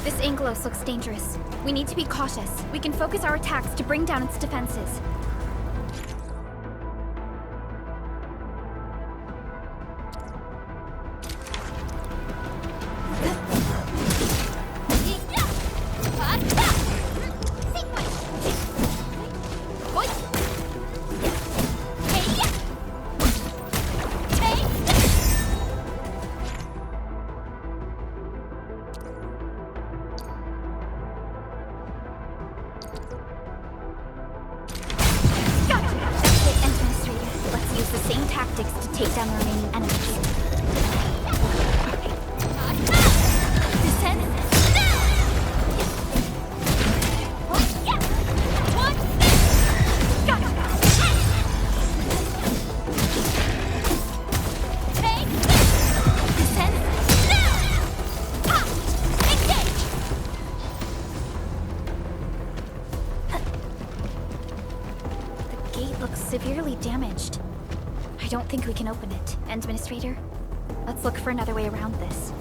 This Anglos looks dangerous. We need to be cautious. We can focus our attacks to bring down its defenses. Severely damaged. I don't think we can open it. Administrator, let's look for another way around this.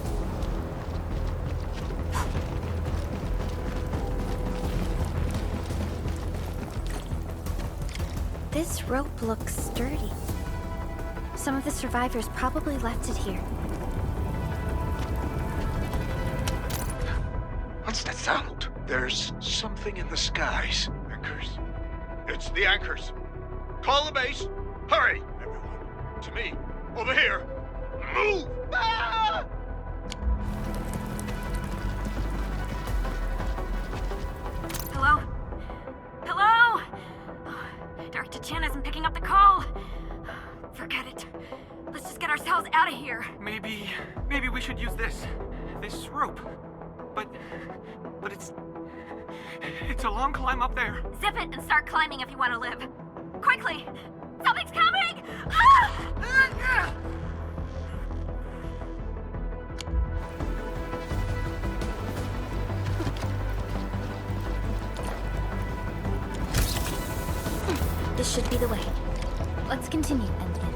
This rope looks sturdy. Some of the survivors probably left it here. What's that sound? There's something in the skies. Anchors? It's the anchors. Call the base! Hurry! Everyone, to me! Over here! Move! Ah! Hello? Hello? Director Chen isn't picking up the call. Forget it. Let's just get ourselves out of here. Maybe we should use this rope. But it's a long climb up there. Zip it and start climbing if you want to live. Quickly! Something's coming! Ah! This should be the way. Let's continue, Endfield.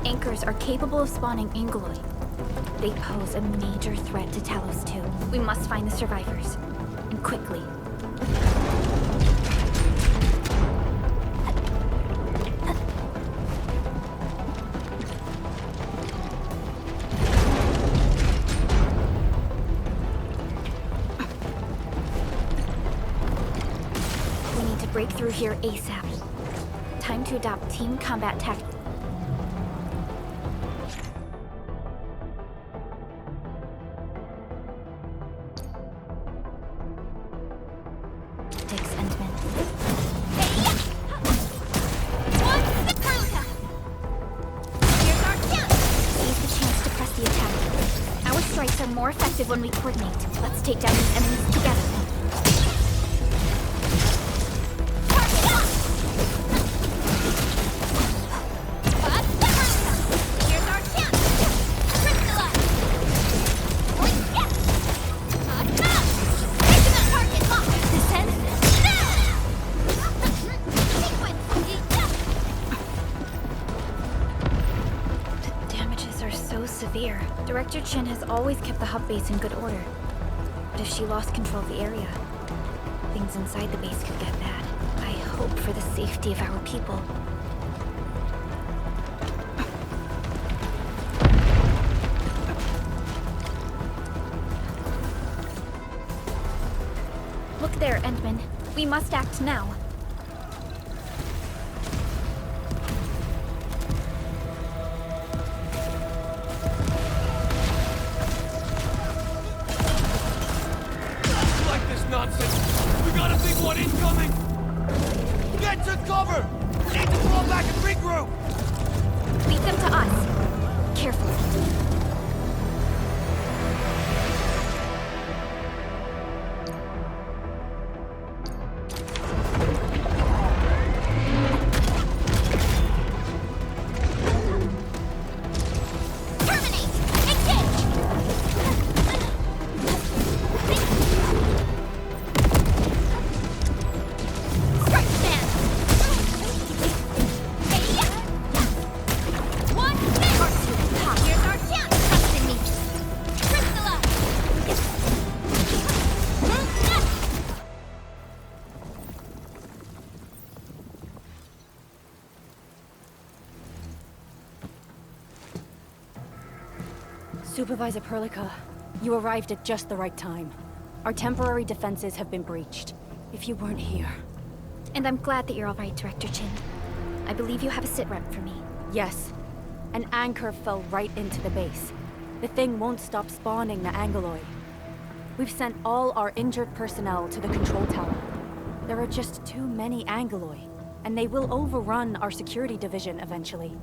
Anchors are capable of spawning Angloid. They pose a major threat to Talos too. We must find the survivors. And quickly. We need to break through here ASAP. Time to adopt team combat tactics. More effective when we coordinate. Let's take down these enemies together. Here's our chance! Crystallize! Taking that target lock! Descend. The damages are so severe. Director Chen has always kept the hub base in good order. But if she lost control of the area, things inside the base could get bad. I hope for the safety of our people. Look there, Endman. We must act now. Nonsense! We got a big one incoming! Get to cover! We need to fall back and regroup! Lead them to us. Carefully. Supervisor Perlica, you arrived at just the right time. Our temporary defenses have been breached. If you weren't here... And I'm glad that you're all right, Director Chin. I believe you have a sit-rep for me. Yes. An anchor fell right into the base. The thing won't stop spawning the Angeloid. We've sent all our injured personnel to the control tower. There are just too many Angeloid, and they will overrun our security division eventually.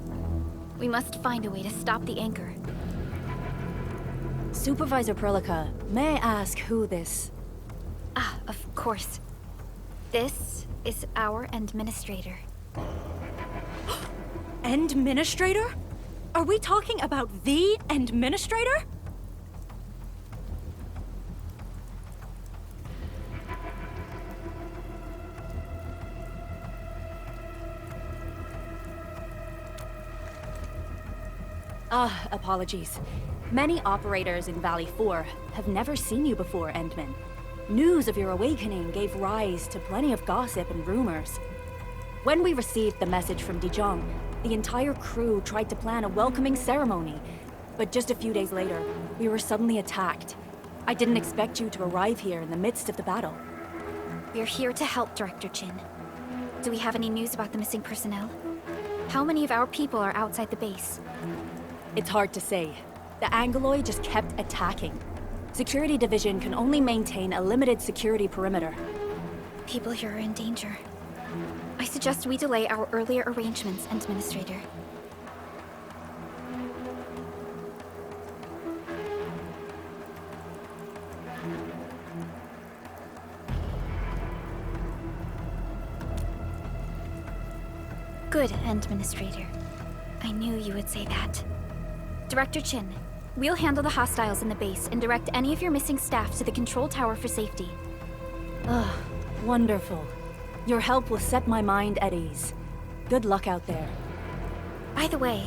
We must find a way to stop the anchor. Supervisor Perlica, may I ask who this... Ah, of course. This is our administrator. Administrator? Are we talking about the administrator? Apologies. Many operators in Valley 4 have never seen you before, Endman. News of your awakening gave rise to plenty of gossip and rumors. When we received the message from Dijon, the entire crew tried to plan a welcoming ceremony, but just a few days later, we were suddenly attacked. I didn't expect you to arrive here in the midst of the battle. We're here to help, Director Chin. Do we have any news about the missing personnel? How many of our people are outside the base? It's hard to say. The Angeloid just kept attacking. Security Division can only maintain a limited security perimeter. People here are in danger. I suggest we delay our earlier arrangements, Administrator. Good, Administrator. I knew you would say that. Director Chin, we'll handle the hostiles in the base and direct any of your missing staff to the control tower for safety. Ugh, wonderful. Your help will set my mind at ease. Good luck out there. By the way,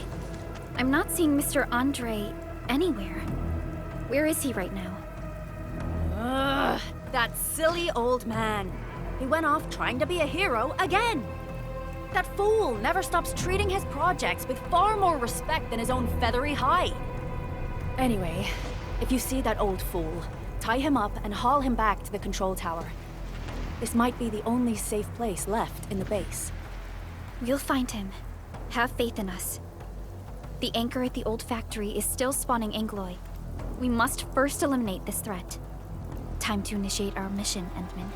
I'm not seeing Mr. Andre anywhere. Where is he right now? Ugh, that silly old man. He went off trying to be a hero again. That fool never stops treating his projects with far more respect than his own feathery hide. Anyway, if you see that old fool, tie him up and haul him back to the control tower. This might be the only safe place left in the base. We'll find him. Have faith in us. The anchor at the old factory is still spawning Angloy. We must first eliminate this threat. Time to initiate our mission, Endman.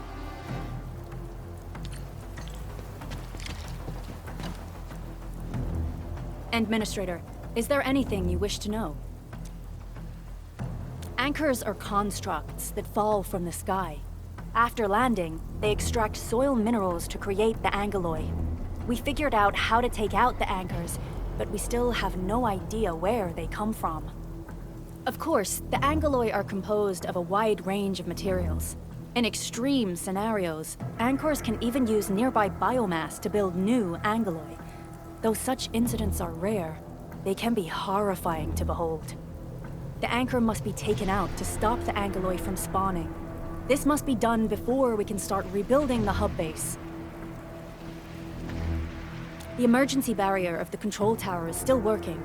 Administrator, is there anything you wish to know? Anchors are constructs that fall from the sky. After landing, they extract soil minerals to create the Angeloid. We figured out how to take out the anchors, but we still have no idea where they come from. Of course, the Angeloid are composed of a wide range of materials. In extreme scenarios, anchors can even use nearby biomass to build new Angeloid. Though such incidents are rare, they can be horrifying to behold. The anchor must be taken out to stop the Angeloid from spawning. This must be done before we can start rebuilding the hub base. The emergency barrier of the control tower is still working.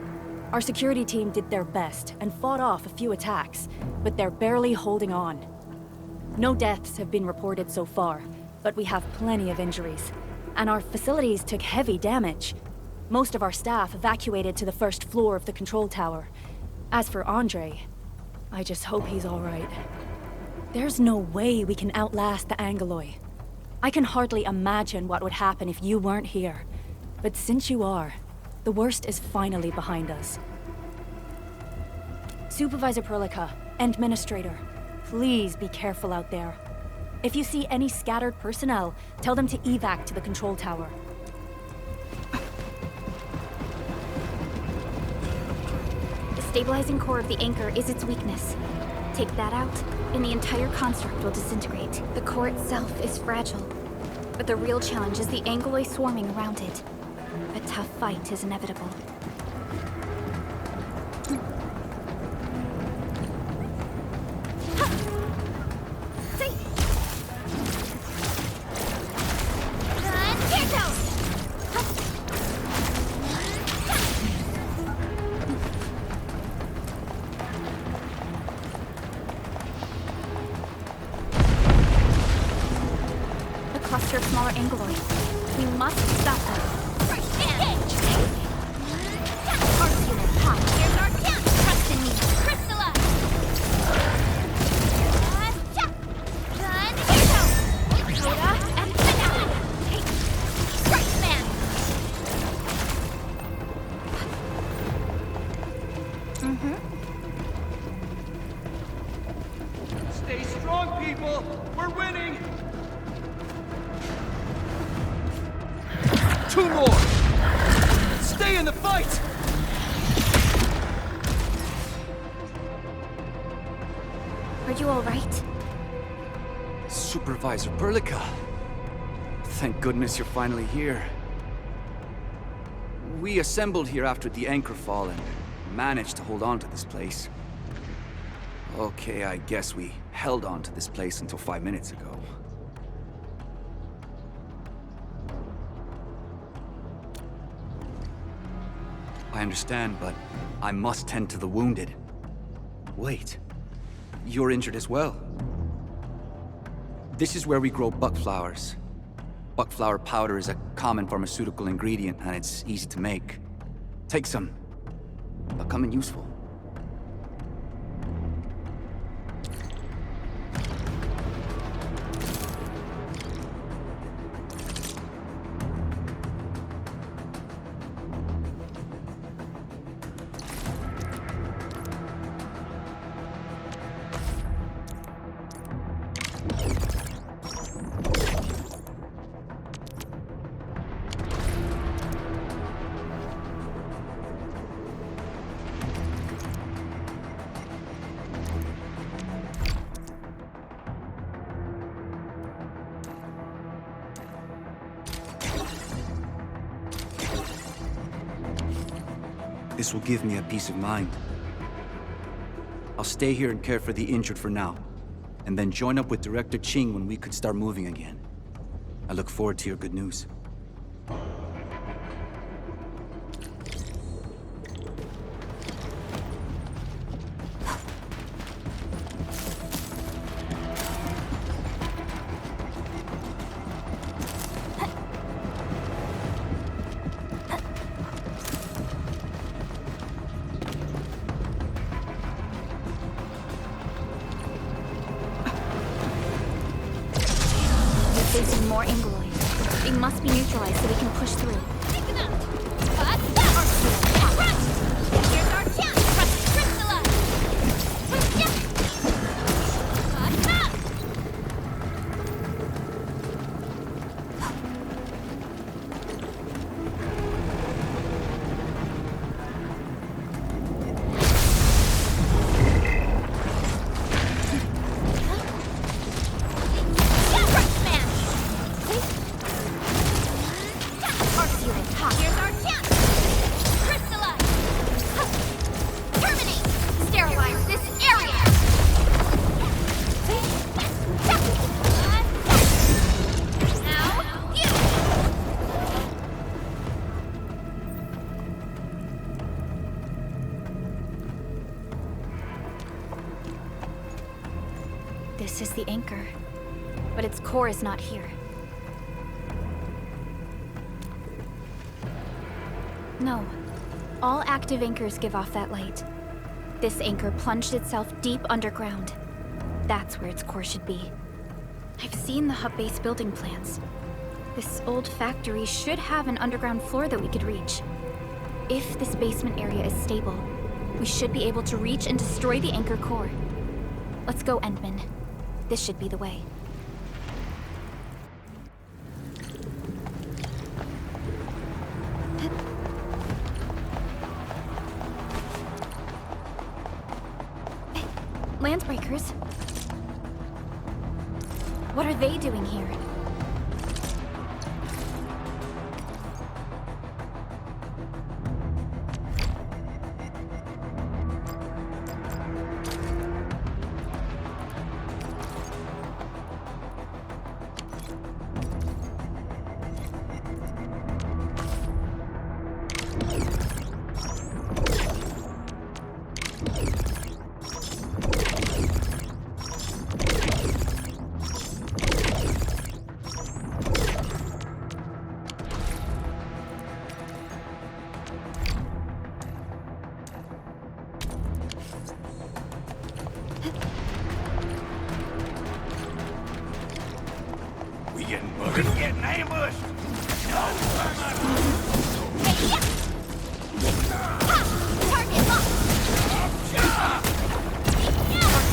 Our security team did their best and fought off a few attacks, but they're barely holding on. No deaths have been reported so far, but we have plenty of injuries, and our facilities took heavy damage. Most of our staff evacuated to the first floor of the control tower. As for Andre, I just hope he's all right. There's no way we can outlast the Angeloid. I can hardly imagine what would happen if you weren't here. But since you are, the worst is finally behind us. Supervisor Perlica, Administrator, please be careful out there. If you see any scattered personnel, tell them to evac to the control tower. The stabilizing core of the anchor is its weakness. Take that out, and the entire construct will disintegrate. The core itself is fragile, but the real challenge is the Angeloid swarming around it. A tough fight is inevitable. cluster of smaller angeloid. We must stop them. Arts unit, hot. Here's our chance! Trust in me. Crystallize! Done! Here goes! Yoda and Banana! Hey! Strike man! Stay strong, people! We're winning! 2 more! Stay in the fight! Are you all right? Supervisor Berlica. Thank goodness you're finally here. We assembled here after the anchor fall and managed to hold on to this place. Okay, I guess we held on to this place until 5 minutes ago. I understand, but I must tend to the wounded. Wait, you're injured as well. This is where we grow buckflowers. Buckflower powder is a common pharmaceutical ingredient, and it's easy to make. Take some. They'll come in useful. This will give me a peace of mind. I'll stay here and care for the injured for now, and then join up with Director Ching when we could start moving again. I look forward to your good news. Facing more angeloid. They must be neutralized so we can push through. Take them out! But run! Here's our chance! Crystallize! Yep! But here's our chance! Crystallize! Terminate! Sterilize this area! Now, you! This is the anchor, but its core is not here. No. All active anchors give off that light. This anchor plunged itself deep underground. That's where its core should be. I've seen the hub base building plans. This old factory should have an underground floor that we could reach. If this basement area is stable, we should be able to reach and destroy the anchor core. Let's go, Endman. This should be the way. Landbreakers? What are they doing here? We getting buggered? We getting ambushed! Target locked!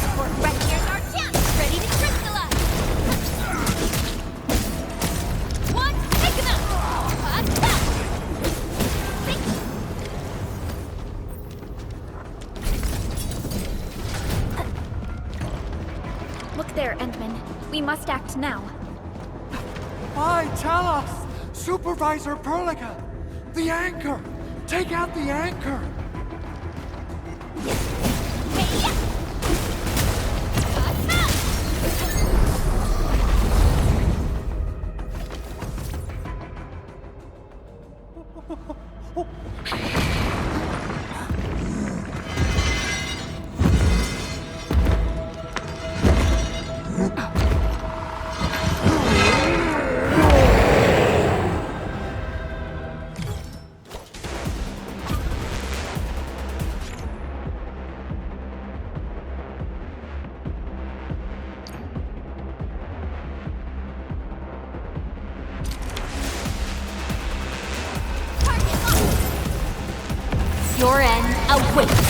Support right here's our chance! Ready to crystallize! One, take him out! Look there, Endman. We must act now. Why, tell us! Supervisor Perlica! The anchor! Take out the anchor! Your end awaits.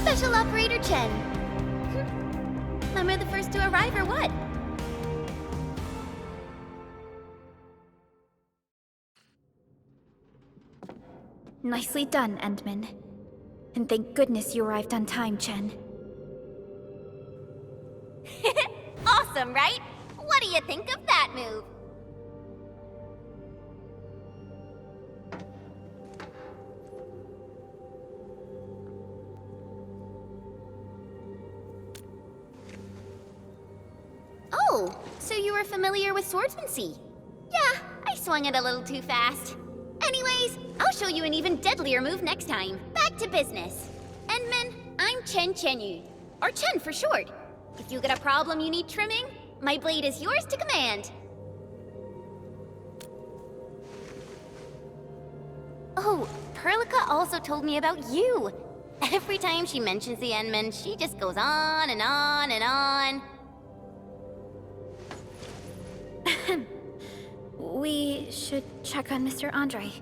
Special Operator Chen. Am I the first to arrive or what? Nicely done, Endman. And thank goodness you arrived on time, Chen. Awesome, right? What do you think of that move? Oh, so you were familiar with swordsmancy? Yeah, I swung it a little too fast. Anyways, I'll show you an even deadlier move next time. Back to business. Endman, I'm Chen Chenyu, or Chen for short. If you get a problem you need trimming, my blade is yours to command. Oh, Perlica also told me about you. Every time she mentions the Endman, she just goes on and on and on. We should check on Mr. Andre.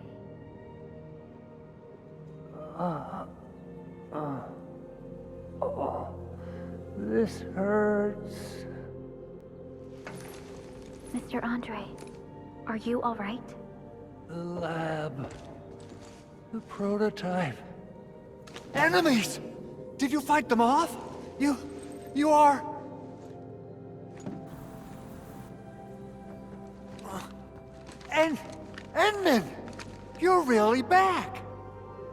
This hurts. Mr. Andre, are you all right? The lab. The prototype. Enemies! Did you fight them off? You are... Endman! You're really back!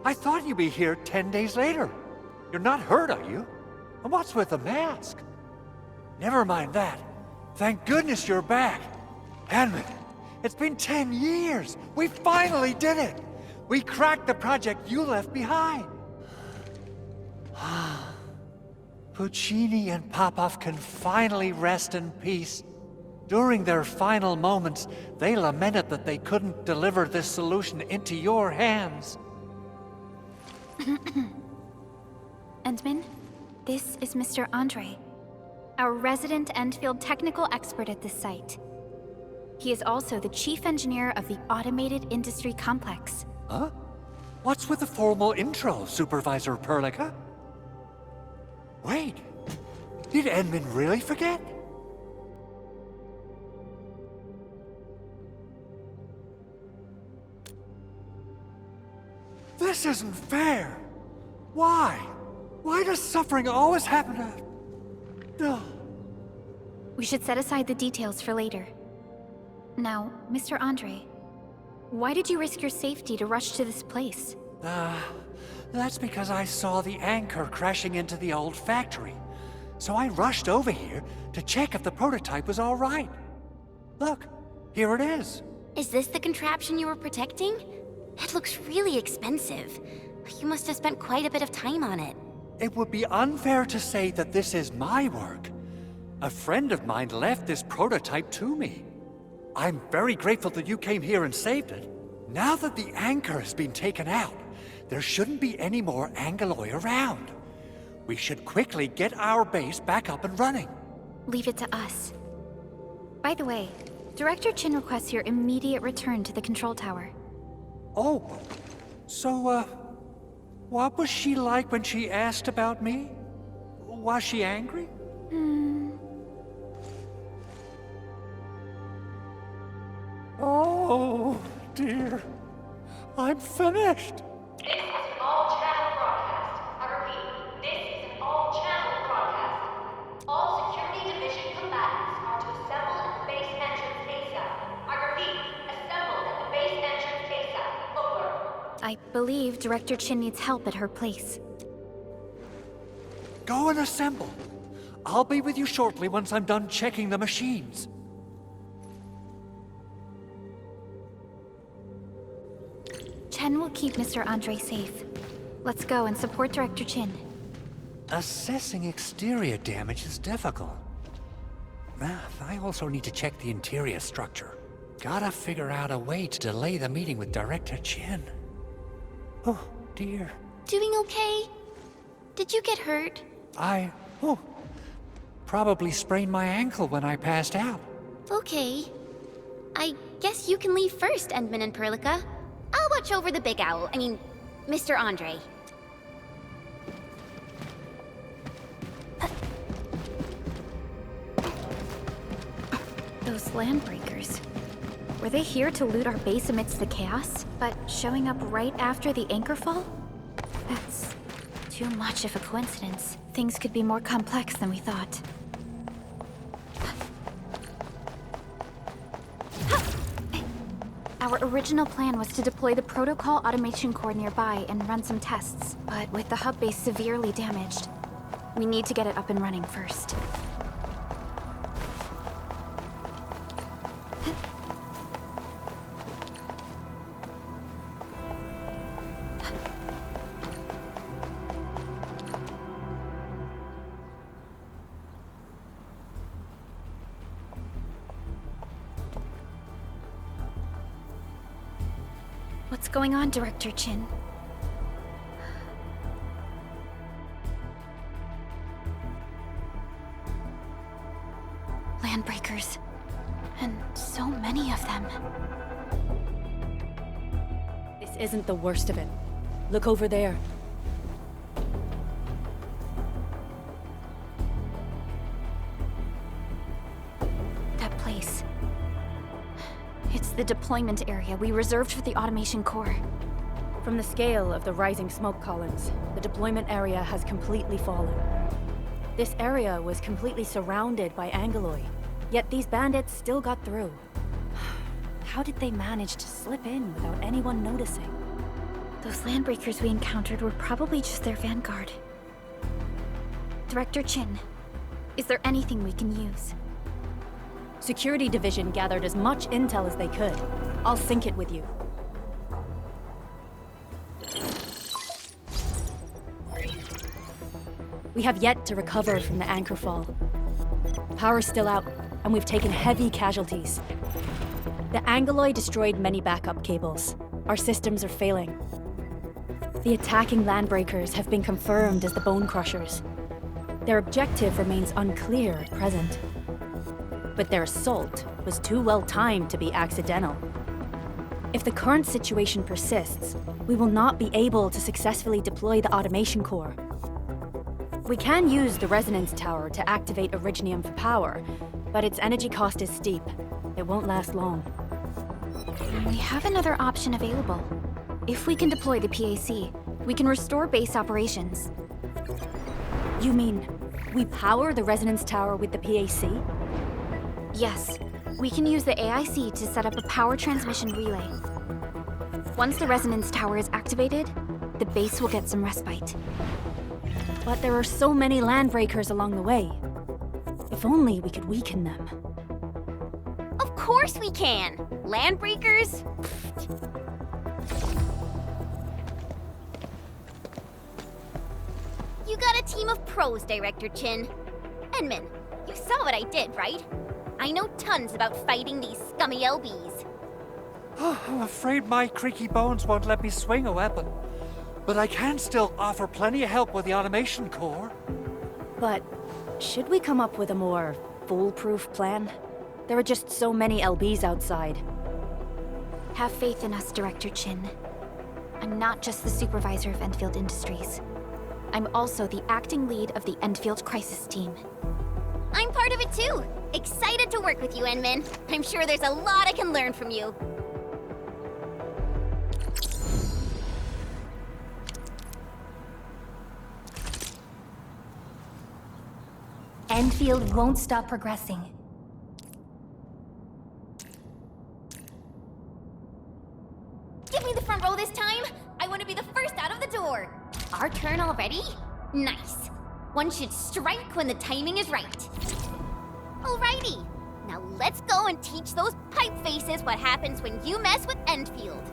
I thought you'd be here 10 days later. You're not hurt, are you? And what's with the mask? Never mind that. Thank goodness you're back. Endman, it's been 10 years. We finally did it. We cracked the project you left behind. Puccini and Popov can finally rest in peace. During their final moments, they lamented that they couldn't deliver this solution into your hands. Endman, this is Mr. Andre, our resident Endfield technical expert at this site. He is also the chief engineer of the Automated Industry Complex. Huh? What's with the formal intro, Supervisor Perlica? Wait, did Endman really forget? This isn't fair. Why? Why does suffering always happen to... Ugh. We should set aside the details for later. Now, Mr. Andre, why did you risk your safety to rush to this place? That's because I saw the anchor crashing into the old factory. So I rushed over here to check if the prototype was all right. Look, here it is. Is this the contraption you were protecting? It looks really expensive. You must have spent quite a bit of time on it. It would be unfair to say that this is my work. A friend of mine left this prototype to me. I'm very grateful that you came here and saved it. Now that the anchor has been taken out, there shouldn't be any more Angeloi around. We should quickly get our base back up and running. Leave it to us. By the way, Director Chin requests your immediate return to the control tower. Oh, so, what was she like when she asked about me? Was she angry? Oh, dear. I'm finished. This is an all-channel broadcast. I repeat, this is an all-channel broadcast. All Security Division combatants are to assemble at the base entrance ASAP. I repeat, assemble at the base entrance ASAP. Over. I believe Director Chin needs help at her place. Go and assemble. I'll be with you shortly once I'm done checking the machines. Chen will keep Mr. Andre safe. Let's go and support Director Chin. Assessing exterior damage is difficult. I also need to check the interior structure. Gotta figure out a way to delay the meeting with Director Chin. Oh, dear. Doing okay? Did you get hurt? Probably sprained my ankle when I passed out. Okay. I guess you can leave first, Endman and Perlica. I'll watch over the Big Owl. Mr. Andre. Those landbreakers. Were they here to loot our base amidst the chaos, but showing up right after the anchor fall? That's too much of a coincidence. Things could be more complex than we thought. Our original plan was to deploy the protocol automation core nearby and run some tests, but with the hub base severely damaged, we need to get it up and running first. What's going on, Director Chin? Landbreakers. And so many of them. This isn't the worst of it. Look over there. That place. It's the deployment area we reserved for the automation core. From the scale of the rising smoke columns, the deployment area has completely fallen. This area was completely surrounded by Angeloi, yet these bandits still got through. How did they manage to slip in without anyone noticing? Those landbreakers we encountered were probably just their vanguard. Director Chin, is there anything we can use? Security Division gathered as much intel as they could. I'll sync it with you. We have yet to recover from the anchor fall. Power's still out, and we've taken heavy casualties. The Angeloi destroyed many backup cables. Our systems are failing. The attacking landbreakers have been confirmed as the Bone Crushers. Their objective remains unclear at present. But their assault was too well timed to be accidental. If the current situation persists, we will not be able to successfully deploy the automation core. We can use the resonance tower to activate Originium for power, but its energy cost is steep. It won't last long. We have another option available. If we can deploy the PAC, we can restore base operations. You mean, we power the resonance tower with the PAC? Yes, we can use the AIC to set up a power transmission relay. Once the resonance tower is activated, the base will get some respite. But there are so many landbreakers along the way. If only we could weaken them. Of course we can! Landbreakers? You got a team of pros, Director Chin. Enman, you saw what I did, right? I know tons about fighting these scummy LBs. I'm afraid my creaky bones won't let me swing a weapon. But I can still offer plenty of help with the automation core. But should we come up with a more foolproof plan? There are just so many LBs outside. Have faith in us, Director Chin. I'm not just the supervisor of Endfield Industries. I'm also the acting lead of the Endfield Crisis Team. I'm part of it too. Excited to work with you, Enman. I'm sure there's a lot I can learn from you. Endfield won't stop progressing. Give me the front row this time. I want to be the first out of the door. Our turn already? Nice. One should strike when the timing is right. Alrighty. Now let's go and teach those pipe faces what happens when you mess with Endfield.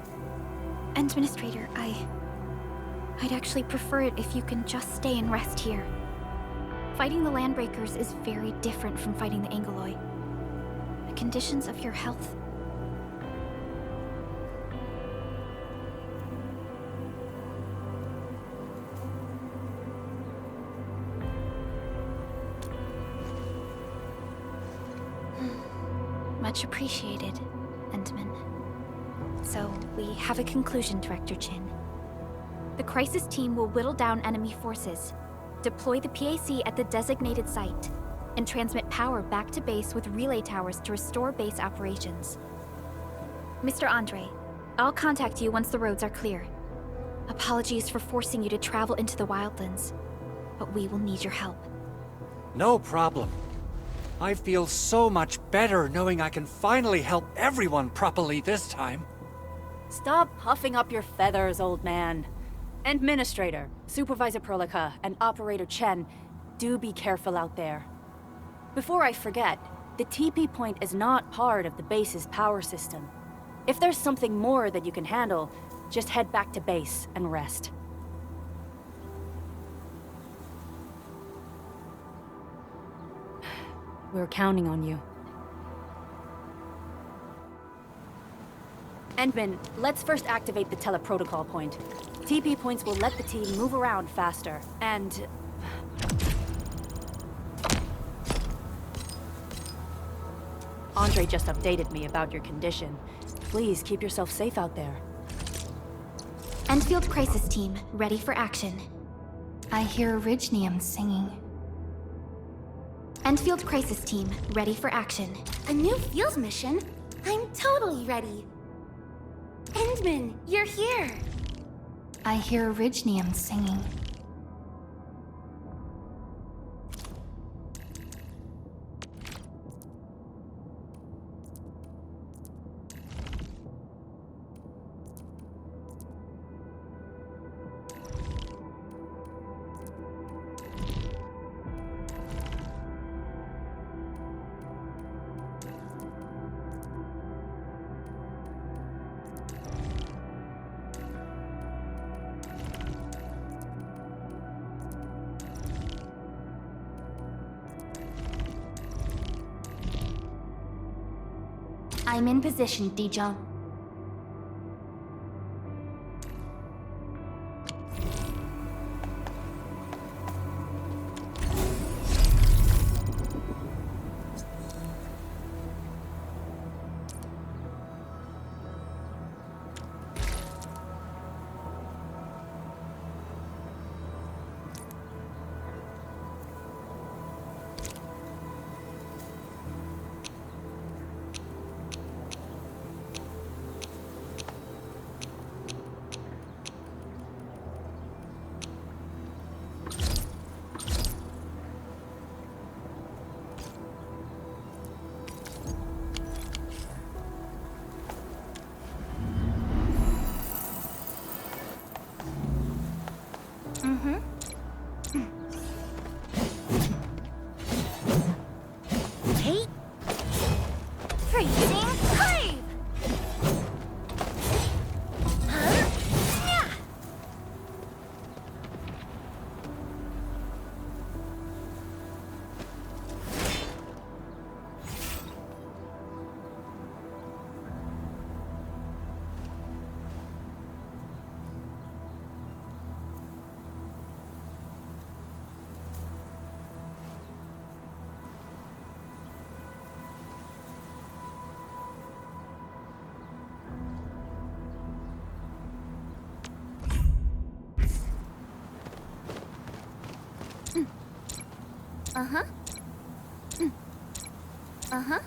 Administrator, I'd actually prefer it if you can just stay and rest here. Fighting the Landbreakers is very different from fighting the Angoloi. The conditions of your health... Much appreciated, Endman. So, we have a conclusion, Director Chin. The Crisis Team will whittle down enemy forces, deploy the PAC at the designated site, and transmit power back to base with relay towers to restore base operations. Mr. Andre, I'll contact you once the roads are clear. Apologies for forcing you to travel into the wildlands, but we will need your help. No problem. I feel so much better knowing I can finally help everyone properly this time. Stop puffing up your feathers, old man. Administrator, Supervisor Prolica, and Operator Chen, do be careful out there. Before I forget, the TP point is not part of the base's power system. If there's something more that you can handle, just head back to base and rest. We're counting on you. Endman, let's first activate the teleprotocol point. TP points will let the team move around faster, and... Andre just updated me about your condition. Please keep yourself safe out there. Endfield Crisis Team, ready for action. I hear Orignium singing. Endfield Crisis Team, ready for action. A new fields mission? I'm totally ready. Endman, you're here. I hear Orignium singing. I'm in position, Dijon. Uh-huh. Uh-huh.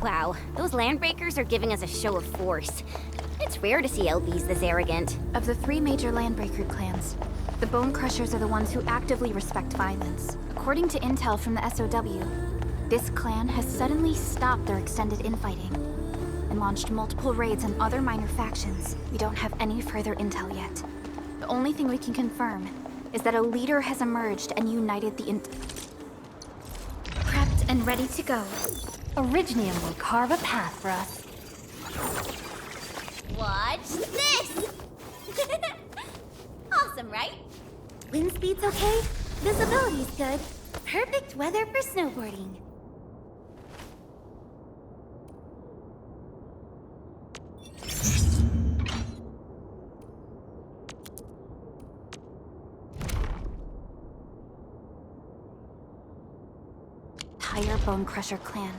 Wow, those landbreakers are giving us a show of force. It's rare to see LBs this arrogant. Of the 3 major Landbreaker clans, the Bone Crushers are the ones who actively respect violence. According to intel from the SOW, this clan has suddenly stopped their extended infighting and launched multiple raids on other minor factions. We don't have any further intel yet. The only thing we can confirm is that a leader has emerged and united the prepped and ready to go. Orignium will carve a path for us. Watch this! Awesome, right? Wind speed's okay, visibility's good. Perfect weather for snowboarding. Entire Bone Crusher clan.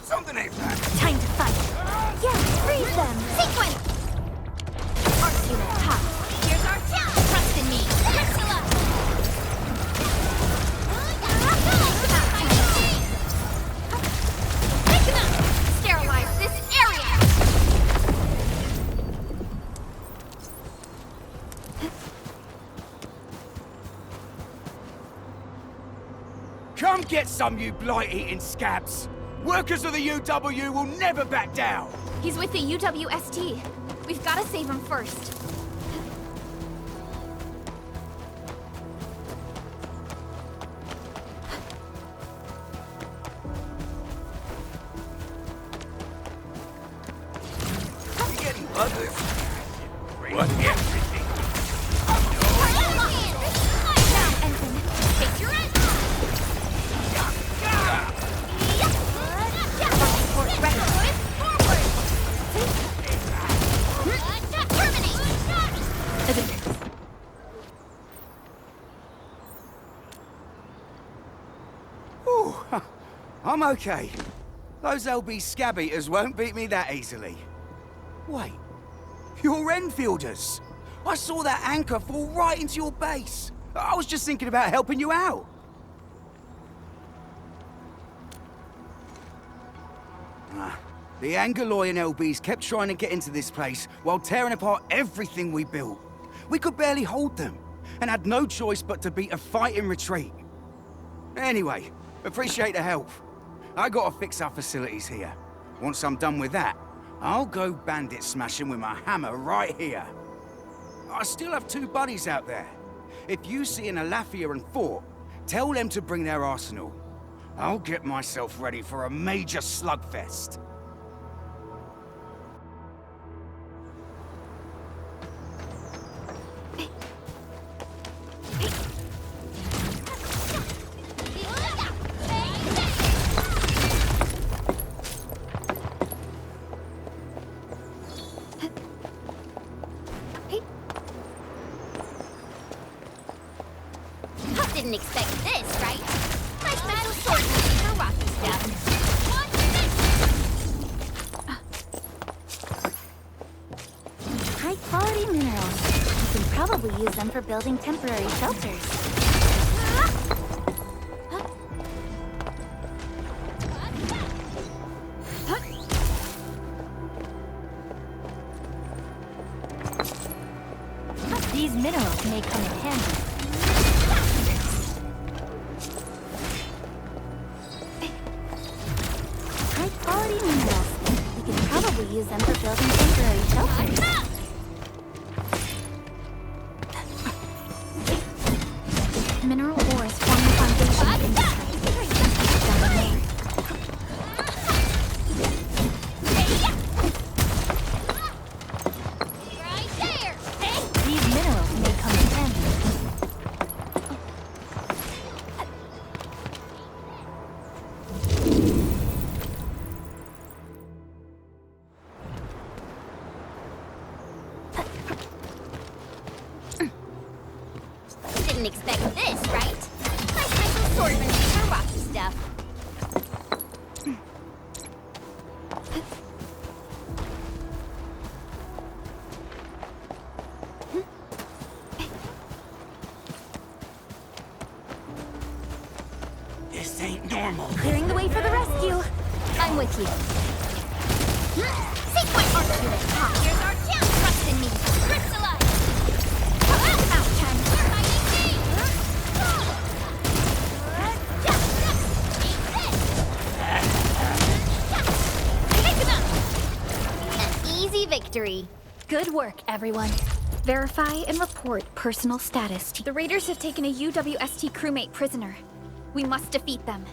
Something ain't right. Time to fight. Yeah, freeze them. Sequence! Arc unit, top. Here's our challenge! Trust in me! Priscilla! Pick them up! Sterilize this area! Come get some, you blight-eating scabs! Workers of the UW will never back down! He's with the UWST. We've got to save him first. What? Everything. Now, Ensign, take your end. Support ready. Forward. Terminate. Ooh, I'm okay. Those LB scab eaters won't beat me that easily. Wait, you're Enfielders. I saw that anchor fall right into your base. I was just thinking about helping you out. The Angoloi and LBs kept trying to get into this place while tearing apart everything we built. We could barely hold them, and had no choice but to beat a fighting retreat. Anyway, appreciate the help. I gotta fix our facilities here. Once I'm done with that, I'll go bandit smashing with my hammer right here. I still have 2 buddies out there. If you see an Alafia and Fort, tell them to bring their arsenal. I'll get myself ready for a major slugfest. Didn't expect this, right? My special swordsmanship for rocky stuff. Watch this! High-quality minerals. You can probably use them for building temporary shelters. These minerals may come in handy. High-quality minerals. You can probably use them for building temporary shelters. Mineral ores form the foundation of industry. Right there! These minerals may come in handy. Didn't expect this, right? My special swordsmanship for rocky stuff. This ain't normal. Clearing the way for the rescue. I'm with you. Sequence Arcturus! Here's our chance! Trust in me! Crystallize! Outshine! You're fighting me! Pick him up! An easy victory. Good work, everyone. Verify and report personal status. The raiders have taken a UWST crewmate prisoner. We must defeat them.